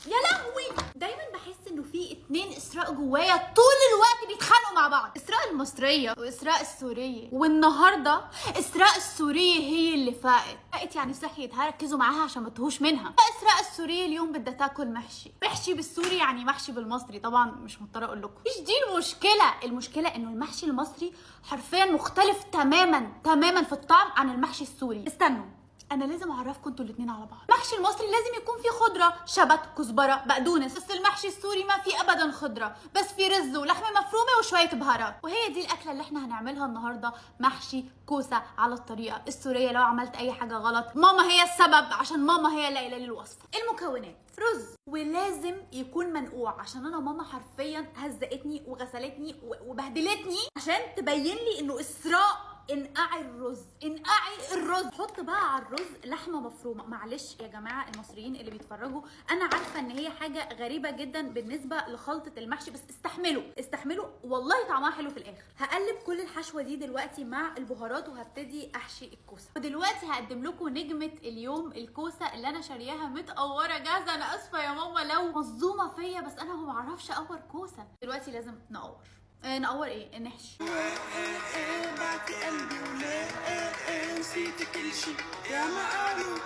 يا لهوي، دايما بحس انه في اتنين اسراء جوايا طول الوقت بيتخانقوا مع بعض، اسراء المصريه واسراء السوريه، والنهارده اسراء السوريه هي اللي فاقت يعني صحيتها، ركزوا معاها عشان ما تهوش منها. اسراء السوريه اليوم بدها تاكل محشي بالسوري يعني محشي بالمصري، طبعا مش مضطره اقول لكم. مش دي المشكله انه المحشي المصري حرفيا مختلف تماما في الطعم عن المحشي السوري. استنوا، انا لازم اعرفكم انتوا الاثنين على بعض. المحشي المصري لازم يكون فيه خضره، شبت، كزبره، بقدونس، بس المحشي السوري ما فيه ابدا خضره، بس فيه رز ولحمه مفرومه وشويه بهارات. وهي دي الاكله اللي احنا هنعملها النهارده، محشي كوسه على الطريقه السوريه. لو عملت اي حاجه غلط ماما هي السبب، عشان ماما هي اللي قايله لي الوصفه. المكونات: رز، ولازم يكون منقوع عشان انا ماما حرفيا هزقتني وغسلتني وبهدلتني عشان تبين لي انه اسراء انقعي الرز. حط بقى على الرز لحمه مفرومه. معلش يا جماعه المصريين اللي بيتفرجوا، انا عارفه ان هي حاجه غريبه جدا بالنسبه لخلطه المحشي، بس استحملوا والله طعمها حلو في الاخر. هقلب كل الحشوه دي دلوقتي مع البهارات وهبتدي احشي الكوسه. ودلوقتي هقدم لكم نجمه اليوم، الكوسه اللي انا شارياها متقوره جاهزه. انا اسفه يا ماما لو مصدومه فيا، بس انا ما بعرفش اقور كوسه. دلوقتي لازم نقور ايه؟ نحشي. بعت قلبي ولا نسيت كل شي، يا ما قالوا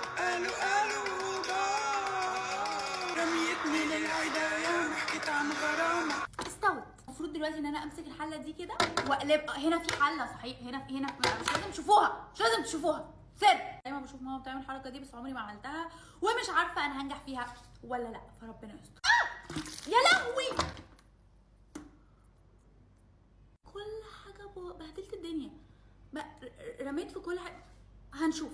رميتني للعدا، يا ما حكيت عن غرامة. استوت. المفروض دلوقتي ان انا امسك الحله دي كده واقلب. هنا في حله صحيح، هنا مش لازم تشوفوها سر. دايما بشوف ماما بتعمل الحركه دي بس عمري ما عملتها، ومش عارفه انا هنجح فيها ولا لا، فربنا يستر. يا لهوي، كل حاجه بهدلت الدنيا، رميت في كل حاجه. هنشوف.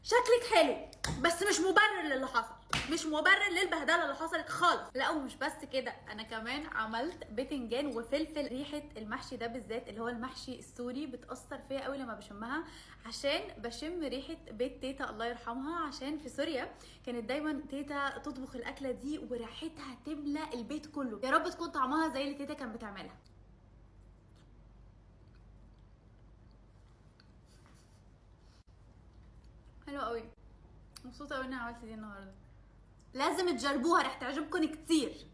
شكلك حلو بس مش مبرر للي حصل، مش مبرر للبهدله اللي حصلت خالص. لا ومش بس كده، انا كمان عملت بتنجان وفلفل. ريحه المحشي ده بالذات اللي هو المحشي السوري بتاثر فيا قوي لما بشمها، عشان بشم ريحه بيت تيتا الله يرحمها. عشان في سوريا كانت دايما تيتا تطبخ الاكله دي وريحتها تملى البيت كله. يا رب تكون طعمها زي اللي تيتا كانت بتعملها. حلو قوي، مبسوطه قوي اني عملت دي النهارده. لازم تجربوها، رح تعجبكم كتير.